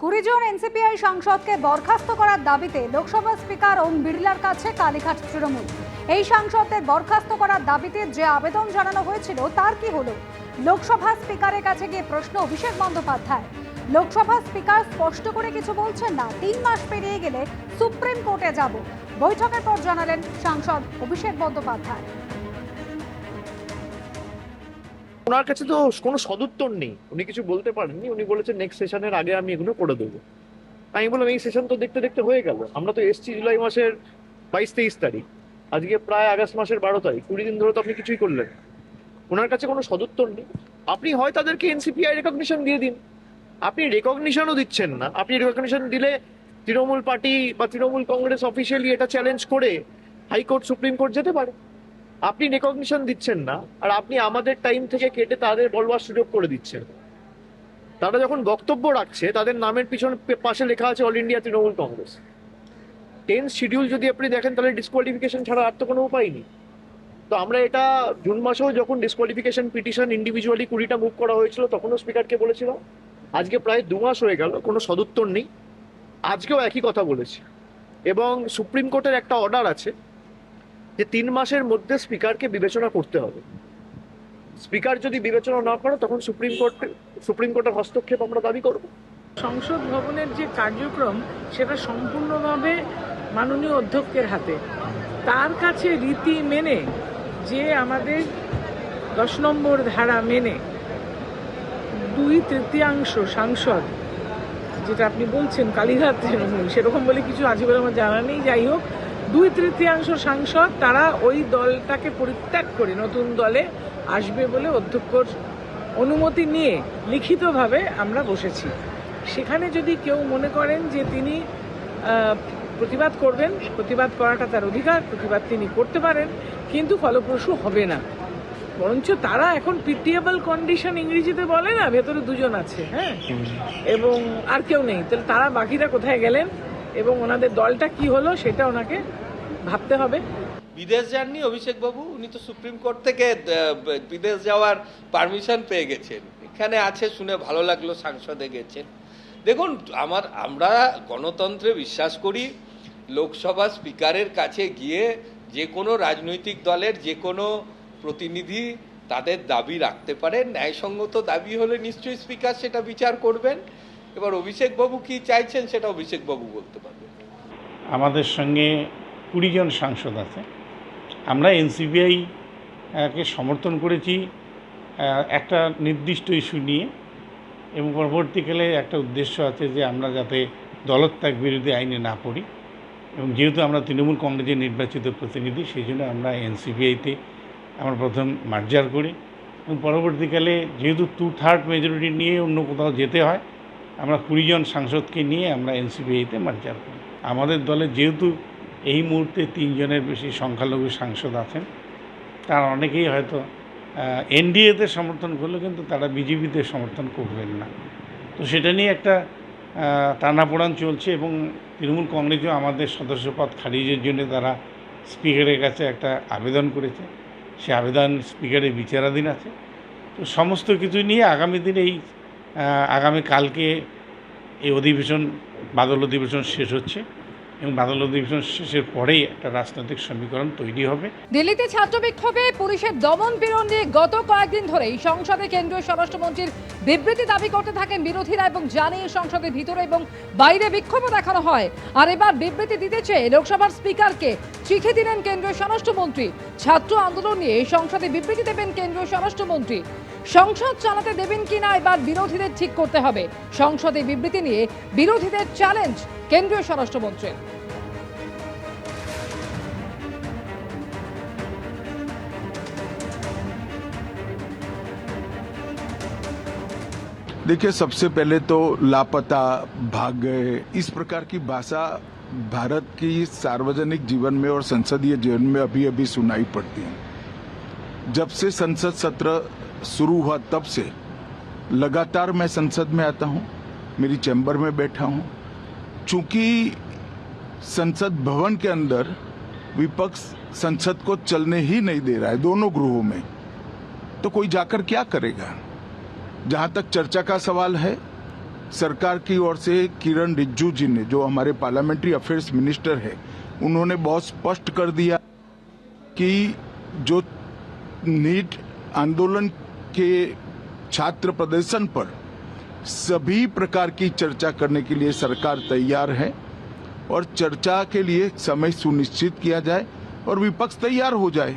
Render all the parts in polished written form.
20 জন এনসিপিআই সাংসদকে বরখাস্ত করার দাবিতে লোকসভা স্পিকার ওম বিড়লার কাছে কালীঘাট তৃণমূল। এই সাংসদদের বরখাস্ত করার দাবিতে যে আবেদন জানানো হয়েছিল তার কি হলো? লোকসভা স্পিকারের কাছে গিয়ে প্রশ্ন অভিষেক বন্দ্যোপাধ্যায়। লোকসভা স্পিকার স্পষ্ট করে কিছু বলছেন না, 3 মাস পেরিয়ে গেলে সুপ্রিম কোর্টে যাব, বৈঠকের পর জানালেন সাংসদ অভিষেক বন্দ্যোপাধ্যায়। ওনার কাছে তো কোনো সদুত্তর নেই, উনি কিছু বলতে পারেননি। উনি বলেছেন নেক্সট সেশনের আগে আমি এগুলো করে দেবো। আমি বললাম এই সেশন তো দেখতে দেখতে হয়ে গেল, আমরা তো এসছি জুলাই মাসের 22-23 তারিখ, আজকে প্রায় আগস্ট মাসের 12 তারিখ, 20 দিন ধরে তো আপনি কিছুই করলেন। ওনার কাছে কোনো সদুত্তর নেই। আপনি হয় তাদেরকে এনসিপিআই রেকগনিশন দিয়ে দিন, আপনি রেকগনিশনও দিচ্ছেন না। আপনি রেকগনিশন দিলে তৃণমূল পার্টি বা তৃণমূল কংগ্রেস অফিসিয়ালি এটা চ্যালেঞ্জ করে হাইকোর্ট সুপ্রিম কোর্ট যেতে পারে। আপনি রেকগনিশন দিচ্ছেন না, আর আপনি আমাদের টাইম থেকে কেটে তাদের বলবার সুযোগ করে দিচ্ছেন। তারা যখন বক্তব্য রাখছে তাদের নামের পিছনে পাশে লেখা আছে all India Trinamool Congress. 10 schedule যদি আপনি দেখেন তাহলে ডিসকোয়ালিফিকেশন ছাড়া আর তো কোনো উপায় নেই। তো আমরা এটা জুন মাসেও যখন ডিসকোয়ালিফিকেশন পিটিশন ইন্ডিভিজুয়ালি 20টা মুভ করা হয়েছিল তখনও স্পিকারকে বলেছিলাম। আজকে প্রায় 2 মাস হয়ে গেল, কোনো সদুত্তর নেই। আজকেও একই কথা বলেছি, এবং সুপ্রিম কোর্টের একটা অর্ডার আছে যে 3 মাসের মধ্যে স্পিকারকে বিবেচনা করতে হবে। স্পিকার যদি বিবেচনা না করে তখন সুপ্রিম কোর্টের হস্তক্ষেপ আমরা দাবি করব। সংসদ ভবনের যে কার্যক্রম সেটা সম্পূর্ণভাবে মাননীয় অধ্যক্ষের হাতে। তার কাছে রীতি মেনে যে আমাদের 10 নম্বর ধারা মেনে 2/3 সাংসদ, যেটা আপনি বলছেন কালীঘাট তৃণমূল, সেরকম বলে কিছু আছে বলে আমার জানা নেই। যাই হোক, 2/3 সাংসদ তারা ওই দলটাকে পরিত্যাগ করে নতুন দলে আসবে বলে অধ্যক্ষর অনুমতি নিয়ে লিখিতভাবে আমরা বসেছি। সেখানে যদি কেউ মনে করেন যে তিনি প্রতিবাদ করবেন, প্রতিবাদ করাটা তার অধিকার, প্রতিবাদ তিনি করতে পারেন, কিন্তু ফলপ্রসূ হবে না। বরঞ্চ তারা এখন পিটিএবল কন্ডিশন ইংরেজিতে বলে না, ভেতরে 2 জন আছে, হ্যাঁ, এবং আর কেউ নেই। তাহলে তারা বাকিরা কোথায় গেলেন এবং ওনাদের দলটা কি হলো সেটা ওনাকে ভাবতে হবে। বিদেশ যাননি অভিষেক বাবু, উনি তো সুপ্রিম কোর্ট থেকে বিদেশ যাওয়ার পারমিশন পেয়ে গেছেন। এখানে আছে শুনে ভালো লাগলো, সাংসদে গেছেন। দেখুন, আমরা গণতন্ত্রে বিশ্বাস করি। লোকসভা স্পিকারের কাছে গিয়ে যে কোনো রাজনৈতিক দলের যে কোনো প্রতিনিধি তাদের দাবি রাখতে পারে। ন্যায়সঙ্গত দাবি হলে নিশ্চয়ই স্পিকার সেটা বিচার করবেন। এবার অভিষেক বাবু কি চাইছেন সেটা অভিষেক বাবু বলতে পারবেন। আমাদের সঙ্গে 20 জন সাংসদ আছে। আমরা এনসিপিআই কে সমর্থন করেছি একটা নির্দিষ্ট ইস্যু নিয়ে, এবং পরবর্তীকালে একটা উদ্দেশ্য আছে যে আমরা যাতে দলত্যাগ বিরোধী আইনে না পড়ি, এবং যেহেতু আমরা তৃণমূল কংগ্রেসের নির্বাচিত প্রতিনিধি সেই জন্য আমরা এনসিপিআইতে আমরা প্রথম মার্জার করি, এবং পরবর্তীকালে যেহেতু 2/3 মেজরিটি নিয়ে অন্য কোথাও যেতে হয়, আমরা 20 জন সাংসদকে নিয়ে আমরা এনসিপিআইতে মার্জার করি। আমাদের দলে যেহেতু এই মুহূর্তে 3 জনের বেশি সংখ্যালঘু সাংসদ আছেন, তারা অনেকেই হয়তো এনডিএতে সমর্থন করলো, কিন্তু তারা বিজেপিতে সমর্থন করবেন না। তো সেটা নিয়ে একটা টানাপোড়ান চলছে, এবং তৃণমূল কংগ্রেসও আমাদের সদস্যপদ খারিজের জন্য তারা স্পিকারের কাছে একটা আবেদন করেছে। সে আবেদন স্পিকারের বিচারাধীন আছে। তো সমস্ত কিছু নিয়ে আগামী দিনে আগামীকালকে এই অধিবেশন, বাদল অধিবেশন শেষ হচ্ছে, এবং বাদল অধিবেশন শেষের পরেই একটা রাজনৈতিক সমীকরণ তৈরি হবে। দিল্লিতে ছাত্র বিক্ষোভে পুলিশের দমন পীড়ন নিয়ে গত কয়েকদিন ধরেই সংসদে কেন্দ্রীয় স্বরাষ্ট্রমন্ত্রীর বিবৃতি দাবি করতে থাকেন বিরোধীরা, এবং জানিয়ে সংসদের ভিতরে এবং বাইরে বিক্ষোভও দেখানো হয়। আর এবার বিবৃতি দিতে চেয়ে লোকসভার স্পিকারকে চিঠি দিলেন কেন্দ্রীয় স্বরাষ্ট্রমন্ত্রী। ছাত্র আন্দোলন নিয়ে সংসদে বিবৃতি দেবেন কেন্দ্রীয় স্বরাষ্ট্রমন্ত্রী। সংসদ চালাতে দেবেন কিনা এবার বিরোধীদের ঠিক করতে হবে। সংসদে বিবৃতি নিয়ে বিরোধীদের চ্যালেঞ্জ কেন্দ্রীয় স্বরাষ্ট্রমন্ত্রীর। देखिए, सबसे पहले तो लापता, भाग गए, इस प्रकार की भाषा भारत की सार्वजनिक जीवन में और संसदीय जीवन में अभी अभी सुनाई पड़ती है। जब से संसद सत्र शुरू हुआ तब से लगातार मैं संसद में आता हूं, मेरी चैम्बर में बैठा हूं। चूंकि संसद भवन के अंदर विपक्ष संसद को चलने ही नहीं दे रहा है, दोनों गृहों में, तो कोई जाकर क्या करेगा। जहां तक चर्चा का सवाल है, सरकार की ओर से किरण रिजिजू जी ने, जो हमारे पार्लियामेंट्री अफेयर्स मिनिस्टर है, उन्होंने बहुत स्पष्ट कर दिया कि जो नीट आंदोलन के छात्र प्रदर्शन पर सभी प्रकार की चर्चा करने के लिए सरकार तैयार है और चर्चा के लिए समय सुनिश्चित किया जाए और विपक्ष तैयार हो जाए।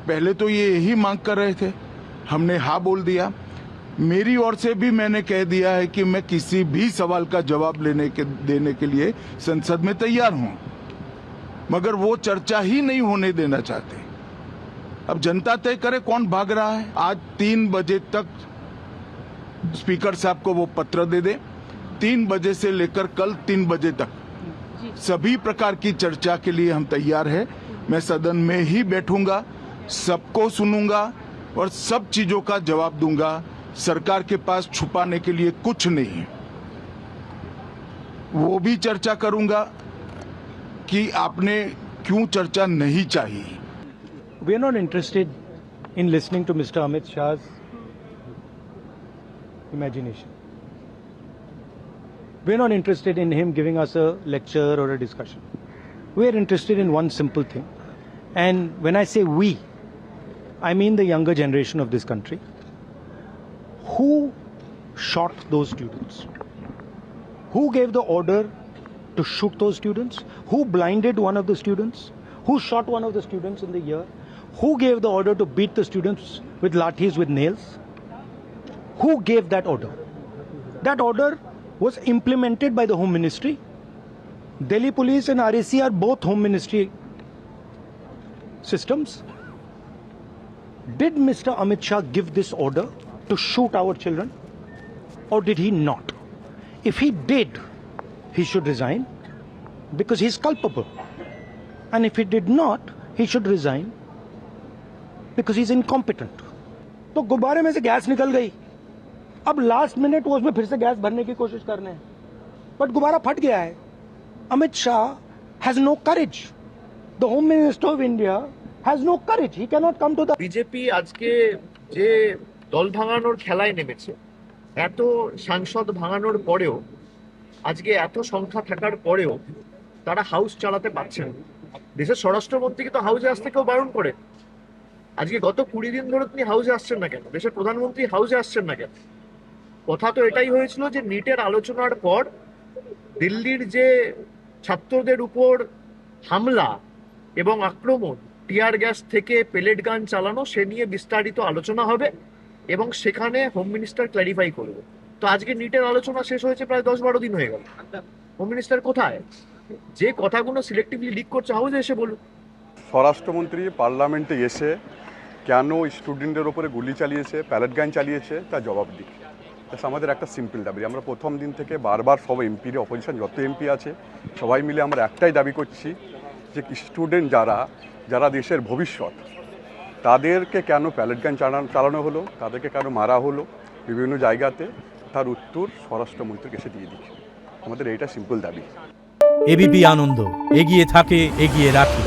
पहले तो ये यही मांग कर रहे थे, हमने हाँ बोल दिया। मेरी ओर से भी मैंने कह दिया है कि मैं किसी भी सवाल का जवाब देने के लिए संसद में तैयार हूं, मगर वो चर्चा ही नहीं होने देना चाहते। अब जनता तय करे कौन भाग रहा है। आज 3 बजे तक स्पीकर साहब को वो पत्र दे दे, 3 बजे से लेकर कल 3 बजे तक सभी प्रकार की चर्चा के लिए हम तैयार हैं। मैं सदन में ही बैठूंगा, सबको सुनूंगा और सब चीजों का जवाब दूंगा। सरकार के पास छुपाने के लिए कुछ नहीं है। वो भी चर्चा करूंगा कि आपने क्यों चर्चा नहीं चाहिए। We are not interested in listening to Mr. Amit Shah's imagination. We are not interested in him giving us a lecture or a discussion. We are interested in one simple thing. And when I say we, I mean the younger generation of this country. Who shot those students? Who gave the order to shoot those students? Who blinded one of the students? Who shot one of the students in the ear? Who gave the order to beat the students with lathis, with nails? Who gave that order? That order was implemented by the Home Ministry. Delhi Police and RAC are both Home Ministry systems. Did Mr. Amit Shah give this order to shoot our children, or did he not? If he did, he should resign because he's culpable. And if he did not, he should resign because he's incompetent. तो गुब्बारे में से gas निकल गई, अब last minute वो उसमें फिर से गैस भरने की कोशिश कर रहे हैं, बट गुब्बारा फट गया है। Amit Shah has no courage. The home minister of India has no courage. He can not come to the BJP আজকে যে দল ভাঙানোর খেলায় নেমেছে, এত সাংসদ ভাঙানোর পরেও, আজকে এত সংখ্যা থাকার পরেও তারা হাউস চালাতে পারছেন না। দেশের স্বরাষ্ট্রমন্ত্রীকে তো হাউসে আসতে কেউ বারণ করে। আজকে গত 20 দিন ধরে তিনি হাউসে আসছেন না কেন? দেশের প্রধানমন্ত্রী হাউসে আসছেন না কেন? কথা তো এটাই হয়েছিল যে নিটের আলোচনার পর দিল্লির যে ছাত্রদের উপর হামলা এবং আক্রমণ, টিয়ার গ্যাস থেকে পেলেট গান চালানো, সে নিয়ে বিস্তারিত আলোচনা হবে এবং সেখানে হোম মিনিস্টার ক্ল্যারিফাই করবে। তো আজকে নিটের আলোচনা শেষ হয়েছে প্রায় 10-12 দিন হয়ে গেল। হোম মিনিস্টার কোথায়? যে কথাগুলো সিলেক্টিভলি লিক করছে হাউসে এসে বলুন। স্বরাষ্ট্রমন্ত্রী পার্লামেন্টে এসে কেন স্টুডেন্টদের ওপরে গুলি চালিয়েছে, প্যালেট গান চালিয়েছে, তা জবাব দিক। আমাদের একটা সিম্পল দাবি, আমরা প্রথম দিন থেকে বারবার সব এমপির, অপোজিশন যত এমপি আছে সবাই মিলে আমরা একটাই দাবি করছি যে স্টুডেন্ট যারা দেশের ভবিষ্যৎ, তাদেরকে কেন প্যালেট গান চালানো হলো, তাদেরকে কেন মারা হলো বিভিন্ন জায়গাতে, তার উত্তর স্বরাষ্ট্রমন্ত্রীকে এসে দিয়ে দিচ্ছে। আমাদের এইটা সিম্পল দাবি। এবিপি আনন্দ, এগিয়ে থাকে, এগিয়ে রাখে।